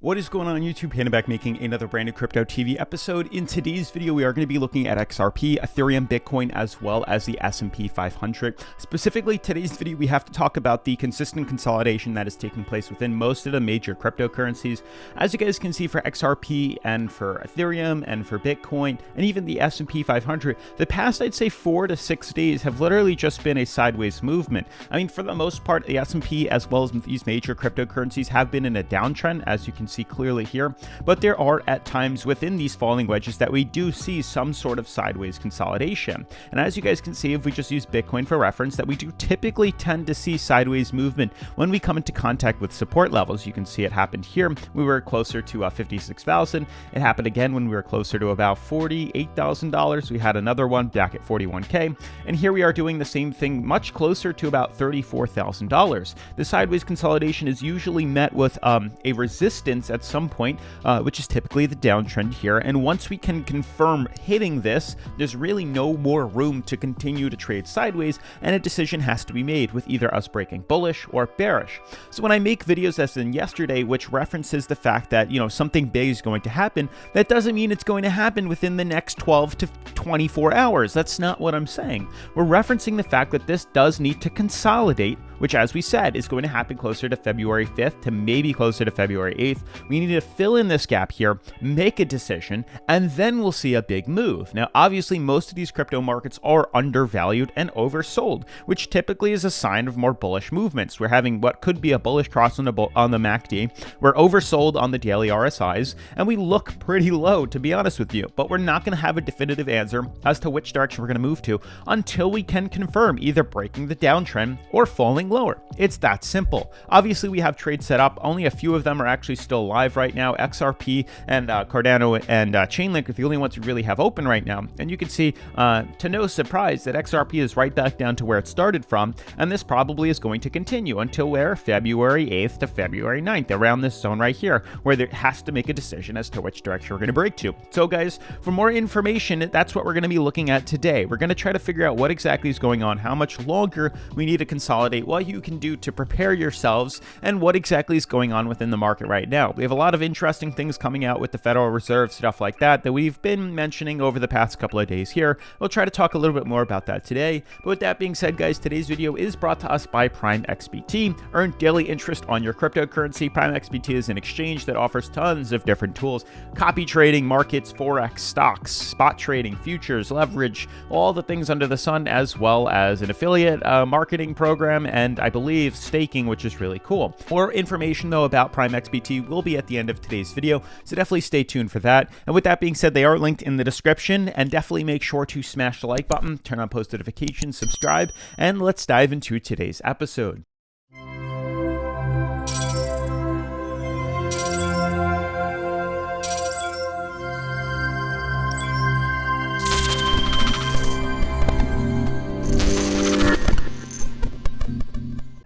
What is going on YouTube? Hannah back making another brand new Crypto TV episode. In today's video, we are going to be looking at XRP, Ethereum, Bitcoin, as well as the S&P 500. Specifically, today's video, we have to talk about the consistent consolidation that is taking place within most of the major cryptocurrencies. As you guys can see for XRP and for Ethereum and for Bitcoin and even the S&P 500, the past, I'd say 4 to 6 days have literally just been a sideways movement. I mean, for the most part, the S&P as well as these major cryptocurrencies have been in a downtrend, as you can see clearly here, but there are at times within these falling wedges that we do see some sort of sideways consolidation. And as you guys can see, if we just use Bitcoin for reference, that we do typically tend to see sideways movement when we come into contact with support levels. You can see it happened here. We were closer to 56,000. It happened again when we were closer to about $48,000. We had another one back at 41K. And here we are doing the same thing much closer to about $34,000. The sideways consolidation is usually met with a resistance at some point, which is typically the downtrend here. And once we can confirm hitting this, there's really no more room to continue to trade sideways, and a decision has to be made with either us breaking bullish or bearish. So when I make videos as in yesterday, which references the fact that, something big is going to happen, that doesn't mean it's going to happen within the next 12 to 24 hours. That's not what I'm saying. We're referencing the fact that this does need to consolidate, which, as we said, is going to happen closer to February 5th to maybe closer to February 8th. We need to fill in this gap here, make a decision, and then we'll see a big move. Now, obviously, most of these crypto markets are undervalued and oversold, which typically is a sign of more bullish movements. We're having what could be a bullish cross on the MACD. We're oversold on the daily RSIs, and we look pretty low, to be honest with you. But we're not going to have a definitive answer as to which direction we're going to move to until we can confirm either breaking the downtrend or falling lower. It's that simple. Obviously, we have trades set up. Only a few of them are actually still live right now. XRP and Cardano and Chainlink are the only ones we really have open right now. And you can see, to no surprise, that XRP is right back down to where it started from. And this probably is going to continue until where? February 8th to February 9th, around this zone right here, where there has to make a decision as to which direction we're going to break to. So guys, for more information, that's what we're going to be looking at today. We're going to try to figure out what exactly is going on, how much longer we need to consolidate, what you can do to prepare yourselves, and what exactly is going on within the market right now. We have a lot of interesting things coming out with the Federal Reserve, stuff like that we've been mentioning over the past couple of days here. We'll try to talk a little bit more about that today. But with that being said, guys, today's video is brought to us by PRIMEXBT. Earn daily interest on your cryptocurrency. PRIMEXBT is an exchange that offers tons of different tools: copy trading, markets, forex, stocks, spot trading, futures, leverage, all the things under the sun, as well as an affiliate marketing program, and I believe staking, which is really cool. More information though about PRIMEXBT will be at the end of today's video, so definitely stay tuned for that. And with that being said, they are linked in the description, and definitely make sure to smash the like button, turn on post notifications, subscribe, and let's dive into today's episode.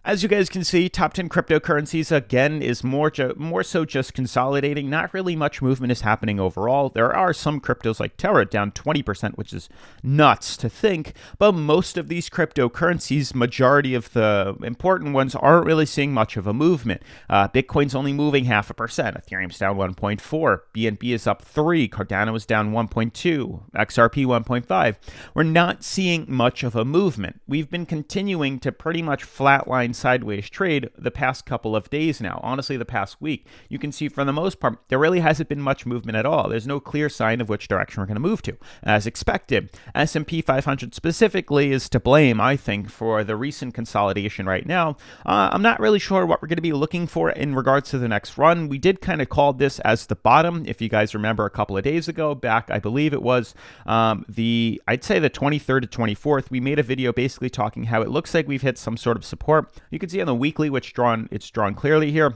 As you guys can see, top 10 cryptocurrencies again is more so just consolidating. Not really much movement is happening overall. There are some cryptos like Terra down 20%, which is nuts to think, but most of these cryptocurrencies, majority of the important ones, aren't really seeing much of a movement. Bitcoin's only moving 0.5%. Ethereum's down 1.4. BNB is up 3. Cardano is down 1.2. XRP 1.5. We're not seeing much of a movement. We've been continuing to pretty much flatline sideways trade the past couple of days now. Honestly, the past week, you can see for the most part, there really hasn't been much movement at all. There's no clear sign of which direction we're going to move to. As expected, S&P 500 specifically is to blame, I think, for the recent consolidation right now. I'm not really sure what we're going to be looking for in regards to the next run. We did kind of call this as the bottom. If you guys remember a couple of days ago, back, I believe it was I'd say the 23rd to 24th, we made a video basically talking how it looks like we've hit some sort of support. You can see on the weekly, which it's drawn clearly here.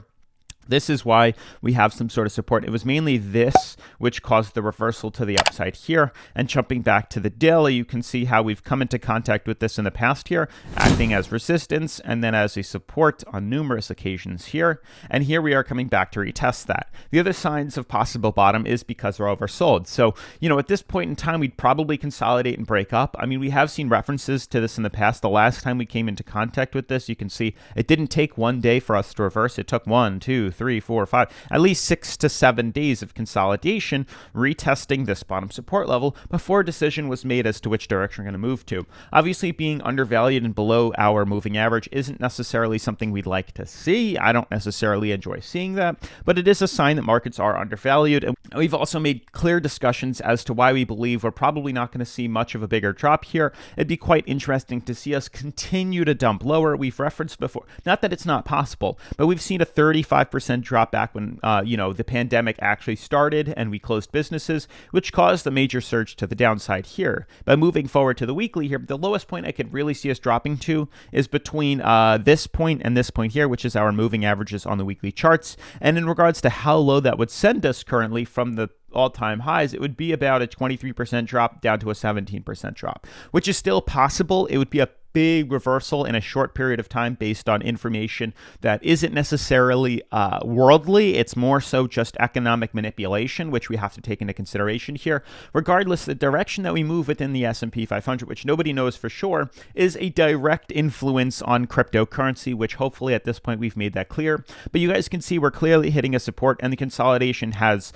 This is why we have some sort of support. It was mainly this which caused the reversal to the upside here. And jumping back to the daily, you can see how we've come into contact with this in the past here, acting as resistance and then as a support on numerous occasions here. And here we are coming back to retest that. The other signs of possible bottom is because we're oversold. So, at this point in time, we'd probably consolidate and break up. I mean, we have seen references to this in the past. The last time we came into contact with this, you can see it didn't take one day for us to reverse. It took 1, 2, 3, 4, 5, at least 6 to 7 days of consolidation, retesting this bottom support level before a decision was made as to which direction we're going to move to. Obviously, being undervalued and below our moving average isn't necessarily something we'd like to see. I don't necessarily enjoy seeing that, but it is a sign that markets are undervalued. And we've also made clear discussions as to why we believe we're probably not going to see much of a bigger drop here. It'd be quite interesting to see us continue to dump lower. We've referenced before, not that it's not possible, but we've seen a 35% drop back when, the pandemic actually started and we closed businesses, which caused a major surge to the downside here. But moving forward to the weekly here, the lowest point I could really see us dropping to is between this point and this point here, which is our moving averages on the weekly charts. And in regards to how low that would send us currently from the all-time highs, it would be about a 23% drop down to a 17% drop, which is still possible. It would be a big reversal in a short period of time based on information that isn't necessarily worldly. It's more so just economic manipulation, which we have to take into consideration here. Regardless, the direction that we move within the S&P 500, which nobody knows for sure, is a direct influence on cryptocurrency, which hopefully at this point we've made that clear. But you guys can see we're clearly hitting a support, and the consolidation has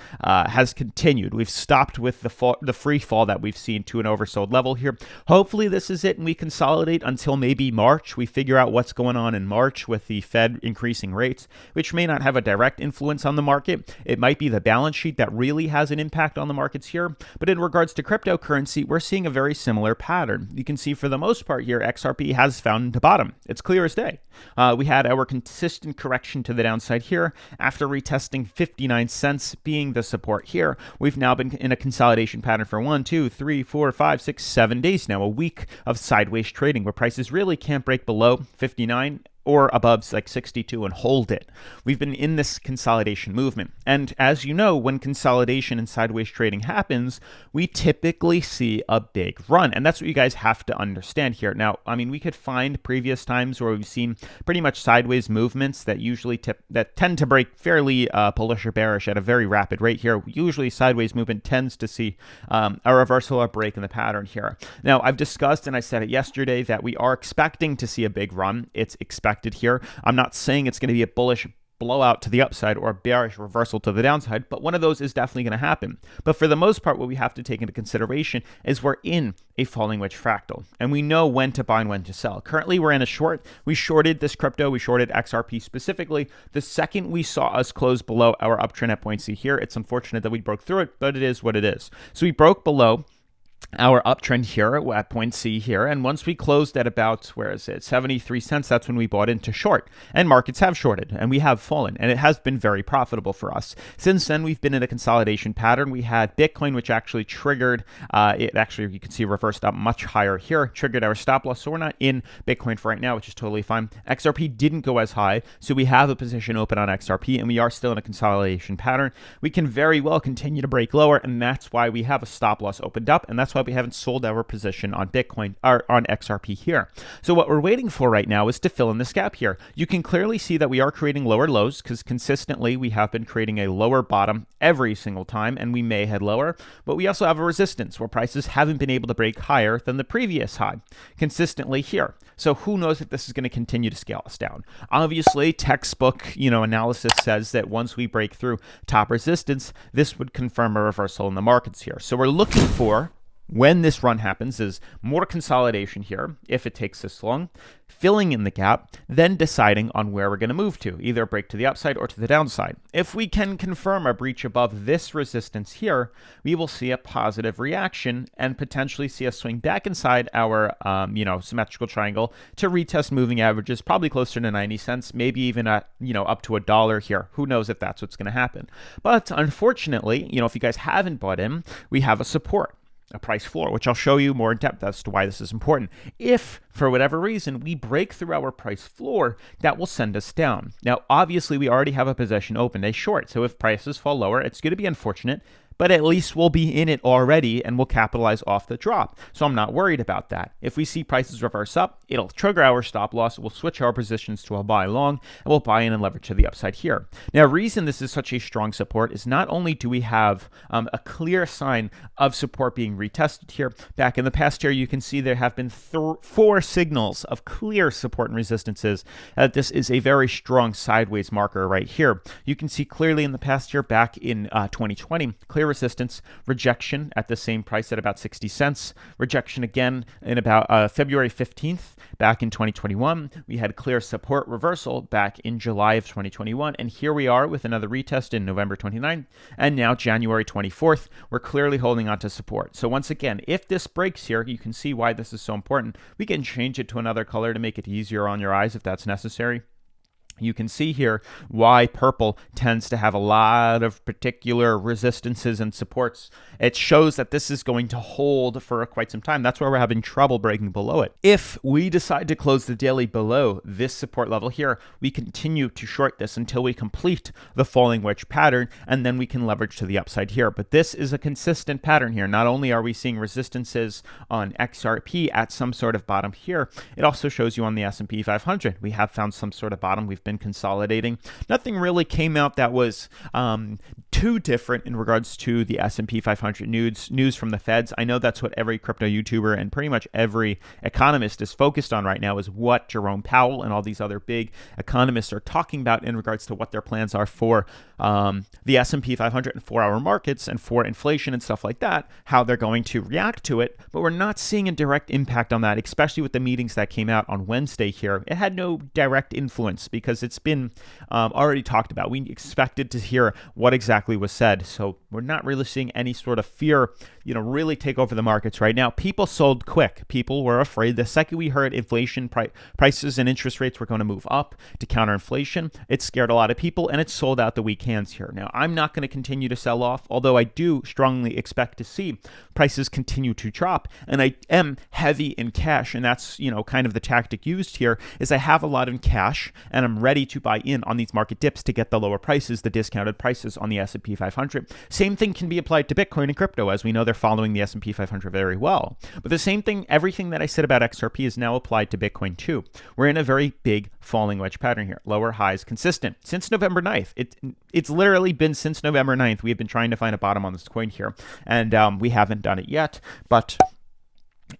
continued. We've stopped with the free fall that we've seen to an oversold level here. Hopefully this is it, and we consolidate until maybe March. We figure out what's going on in March with the Fed increasing rates, which may not have a direct influence on the market. It might be the balance sheet that really has an impact on the markets here. But in regards to cryptocurrency, we're seeing a very similar pattern. You can see for the most part here, XRP has found the bottom. It's clear as day. We had our consistent correction to the downside here after retesting 59 cents being the support here. We've now been in a consolidation pattern for 1, 2, 3, 4, 5, 6, 7 days now, a week of sideways trading where prices really can't break below 59 or above like 62 and hold it. We've been in this consolidation movement. And as you know, when consolidation and sideways trading happens, we typically see a big run. And that's what you guys have to understand here. Now, I mean, we could find previous times where we've seen pretty much sideways movements that usually tend to break fairly bullish or bearish at a very rapid rate here. Usually sideways movement tends to see a reversal or break in the pattern here. Now, I've discussed, and I said it yesterday, that we are expecting to see a big run. It's expected here. I'm not saying it's going to be a bullish blowout to the upside or a bearish reversal to the downside, but one of those is definitely going to happen. But for the most part, what we have to take into consideration is we're in a falling wedge fractal, and we know when to buy and when to sell. Currently, we're in a short. We shorted this crypto. We shorted XRP specifically. The second we saw us close below our uptrend at point C here, it's unfortunate that we broke through it, but it is what it is. So we broke below our uptrend here at point C here, and once we closed at about, where is it, 73 cents, that's when we bought into short, and markets have shorted and we have fallen, and it has been very profitable for us. Since then, we've been in a consolidation pattern. We had Bitcoin, which actually triggered you can see reversed up much higher here, triggered our stop loss, so we're not in Bitcoin for right now, which is totally fine. XRP didn't go as high, so we have a position open on XRP, and we are still in a consolidation pattern. We can very well continue to break lower, and that's why we have a stop loss opened up, and that's why we haven't sold our position on Bitcoin or on XRP here. So what we're waiting for right now is to fill in this gap here. You can clearly see that we are creating lower lows because consistently we have been creating a lower bottom every single time, and we may head lower, but we also have a resistance where prices haven't been able to break higher than the previous high consistently here. So who knows if this is going to continue to scale us down. Obviously, textbook, analysis says that once we break through top resistance, this would confirm a reversal in the markets here. So we're looking for, when this run happens, is more consolidation here, if it takes this long, filling in the gap, then deciding on where we're going to move to, either break to the upside or to the downside. If we can confirm a breach above this resistance here, we will see a positive reaction and potentially see us swing back inside our, symmetrical triangle to retest moving averages, probably closer to 90 cents, maybe even at, up to $1 here. Who knows if that's what's going to happen. But unfortunately, if you guys haven't bought in, we have a support, a price floor, which I'll show you more in depth as to why this is important. If, for whatever reason, we break through our price floor, that will send us down. Now, obviously, we already have a position open, a short, so if prices fall lower, it's going to be unfortunate, but at least we'll be in it already and we'll capitalize off the drop. So I'm not worried about that. If we see prices reverse up, it'll trigger our stop loss. We'll switch our positions to a buy long, and we'll buy in and leverage to the upside here. Now, reason this is such a strong support is not only do we have a clear sign of support being retested here. Back in the past year, you can see there have been 4 signals of clear support and resistances. This is a very strong sideways marker right here. You can see clearly in the past year, back in 2020, clear resistance, rejection at the same price at about 60 cents, rejection again in about February 15th back in 2021. We had clear support reversal back in July of 2021, and here we are with another retest in November 29th, and now January 24th, we're clearly holding on to support. So once again, if this breaks here, you can see why this is so important. We can change it to another color to make it easier on your eyes if that's necessary. You can see here why purple tends to have a lot of particular resistances and supports. It shows that this is going to hold for quite some time. That's why we're having trouble breaking below it. If we decide to close the daily below this support level here, we continue to short this until we complete the falling wedge pattern, and then we can leverage to the upside here. But this is a consistent pattern here. Not only are we seeing resistances on XRP at some sort of bottom here, it also shows you on the S&P 500. We have found some sort of bottom. We've been consolidating. Nothing really came out that was too different in regards to the S&P 500 news from the Feds. I know that's what every crypto YouTuber and pretty much every economist is focused on right now, is what Jerome Powell and all these other big economists are talking about in regards to what their plans are for the S&P 500 and for our markets and for inflation and stuff like that, how they're going to react to it. But we're not seeing a direct impact on that, especially with the meetings that came out on Wednesday here. It had no direct influence because it's been already talked about. We expected to hear what exactly was said. So we're not really seeing any sort of fear, really take over the markets right now. People sold quick. People were afraid. The second we heard inflation prices and interest rates were going to move up to counter inflation, it scared a lot of people and it sold out the weak hands here. Now, I'm not going to continue to sell off, although I do strongly expect to see prices continue to drop. And I am heavy in cash. And that's, kind of the tactic used here is I have a lot in cash and I'm ready to buy in on these market dips to get the lower prices, the discounted prices on the S&P 500. Same thing can be applied to Bitcoin and crypto, as we know they're following the S&P 500 very well. But the same thing, everything that I said about XRP is now applied to Bitcoin too. We're in a very big falling wedge pattern here. Lower highs consistent since November 9th. It's literally been since November 9th. We have been trying to find a bottom on this coin here, and we haven't done it yet, but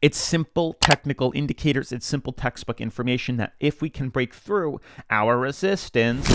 it's simple technical indicators. It's simple textbook information that if we can break through our resistance,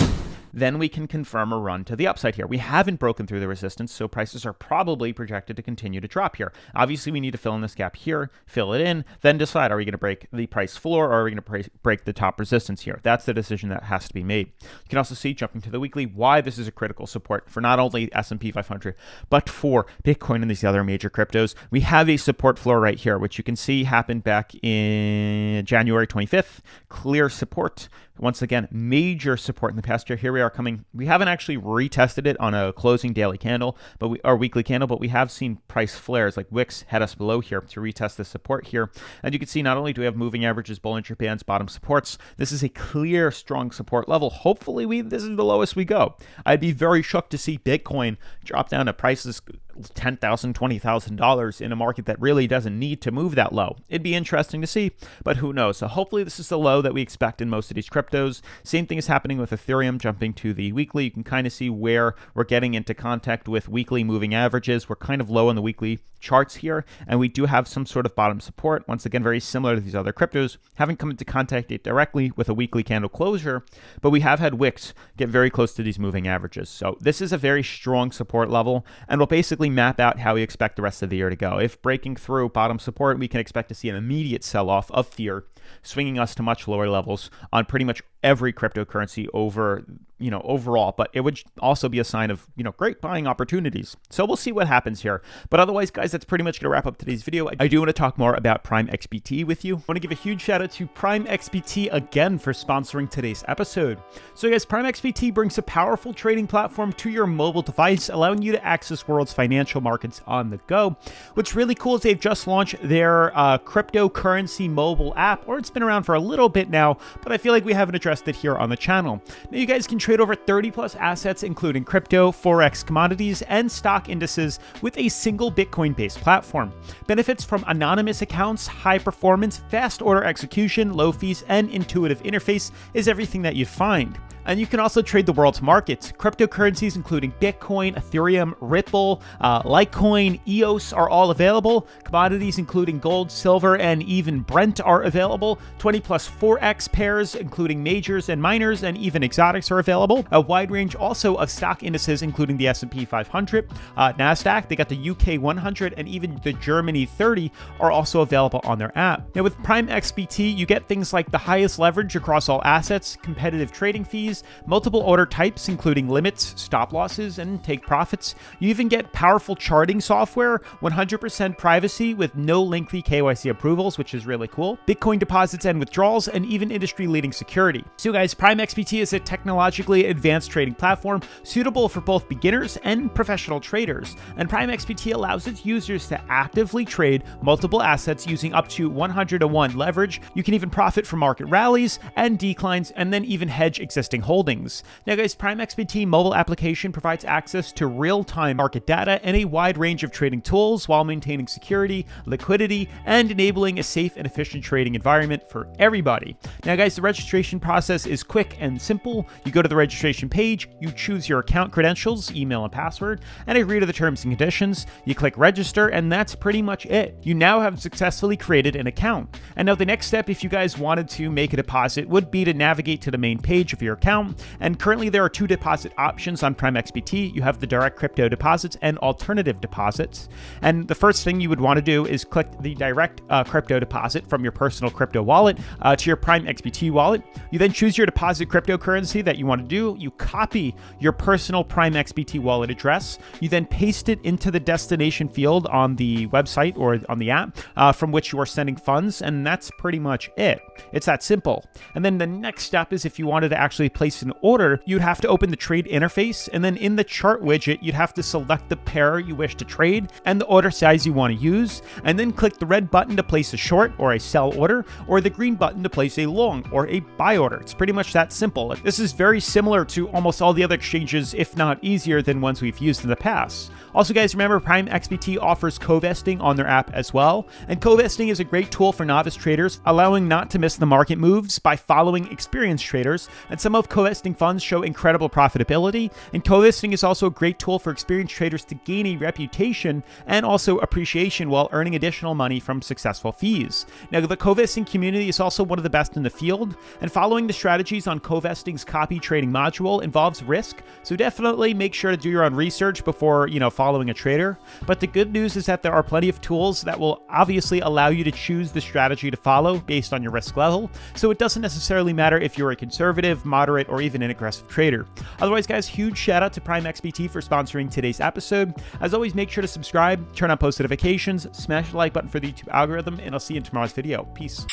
then we can confirm a run to the upside here. We haven't broken through the resistance, so prices are probably projected to continue to drop here. Obviously, we need to fill in this gap here, fill it in, then decide, are we going to break the price floor or are we going to break the top resistance here? That's the decision that has to be made. You can also see, jumping to the weekly, why this is a critical support for not only S&P 500, but for Bitcoin and these other major cryptos. We have a support floor right here, which you can see happened back in January 25th. Clear support. Once again, major support in the past year. Here we are coming. We haven't actually retested it on a closing daily candle, or weekly candle, but we have seen price flares like wicks head us below here to retest the support here. And you can see not only do we have moving averages, Bollinger Bands, bottom supports, this is a clear, strong support level. Hopefully, this is the lowest we go. I'd be very shocked to see Bitcoin drop down to prices $10,000, $20,000 in a market that really doesn't need to move that low. It'd be interesting to see, but who knows? So hopefully this is the low that we expect in most of these cryptos. Same thing is happening with Ethereum. Jumping to the weekly, you can kind of see where we're getting into contact with weekly moving averages. We're kind of low on the weekly charts here, and we do have some sort of bottom support. Once again, very similar to these other cryptos. Haven't come into contact yet directly with a weekly candle closure, but we have had wicks get very close to these moving averages. So this is a very strong support level, and we'll basically map out how we expect the rest of the year to go. If breaking through bottom support, we can expect to see an immediate sell-off of fear, swinging us to much lower levels on pretty much every cryptocurrency overall, but it would also be a sign of, great buying opportunities. So we'll see what happens here. But otherwise, guys, that's pretty much going to wrap up today's video. I do want to talk more about PRIMEXBT with you. I want to give a huge shout out to PRIMEXBT again for sponsoring today's episode. So guys, PRIMEXBT brings a powerful trading platform to your mobile device, allowing you to access world's financial markets on the go. What's really cool is they've just launched their cryptocurrency mobile app, or it's been around for a little bit now, but I feel like we haven't addressed interested here on the channel. Now you guys can trade over 30 plus assets, including crypto, forex, commodities, and stock indices with a single Bitcoin-based platform. Benefits from anonymous accounts, high performance, fast order execution, low fees, and intuitive interface is everything that you'd find. And you can also trade the world's markets. Cryptocurrencies including Bitcoin, Ethereum, Ripple, Litecoin, EOS are all available. Commodities including gold, silver, and even Brent are available. 20 plus forex pairs including majors and minors and even exotics are available. A wide range also of stock indices including the S&P 500, NASDAQ, they got the UK 100, and even the Germany 30 are also available on their app. Now with PRIMEXBT, you get things like the highest leverage across all assets, competitive trading fees, multiple order types including limits, stop losses, and take profits. You even get powerful charting software, 100% privacy with no lengthy KYC approvals, which is really cool, Bitcoin deposits and withdrawals, and even industry-leading security. So guys, PRIMEXBT is a technologically advanced trading platform suitable for both beginners and professional traders, and PRIMEXBT allows its users to actively trade multiple assets using up to 100-to-1 leverage. You can even profit from market rallies and declines, and then even hedge existing holdings. Now guys, PRIMEXBT mobile application provides access to real-time market data and a wide range of trading tools while maintaining security, liquidity, and enabling a safe and efficient trading environment for everybody. Now guys, the registration process is quick and simple. You go to the registration page, you choose your account credentials, email and password, and agree to the terms and conditions. You click register, and that's pretty much it. You now have successfully created an account. And now the next step, if you guys wanted to make a deposit, would be to navigate to the main page of your account. And currently there are two deposit options on PRIMEXBT. You have the direct crypto deposits and alternative deposits. And the first thing you would want to do is click the direct crypto deposit from your personal crypto wallet to your PRIMEXBT wallet. You then choose your deposit cryptocurrency that you want to do. You copy your personal PRIMEXBT wallet address. You then paste it into the destination field on the website or on the app from which you are sending funds. And that's pretty much it. It's that simple. And then the next step is if you wanted to actually place an order, you'd have to open the trade interface, and then in the chart widget, you'd have to select the pair you wish to trade and the order size you want to use, and then click the red button to place a short or a sell order, or the green button to place a long or a buy order. It's pretty much that simple. This is very similar to almost all the other exchanges, if not easier than ones we've used in the past. Also guys, remember PRIMEXBT offers co-vesting on their app as well, and co-vesting is a great tool for novice traders, allowing not to miss the market moves by following experienced traders, and some of co-vesting funds show incredible profitability, and co-vesting is also a great tool for experienced traders to gain a reputation and also appreciation while earning additional money from successful fees. Now the co-vesting community is also one of the best in the field, and following the strategies on co-vesting's copy trading module involves risk, so definitely make sure to do your own research before, following a trader. But the good news is that there are plenty of tools that will obviously allow you to choose the strategy to follow based on your risk level, so it doesn't necessarily matter if you're a conservative, moderate, or even an aggressive trader. Otherwise guys, huge shout out to PRIMEXBT for sponsoring today's episode. As always, make sure to subscribe, turn on post notifications, smash the like button for the YouTube algorithm, and I'll see you in tomorrow's video. Peace.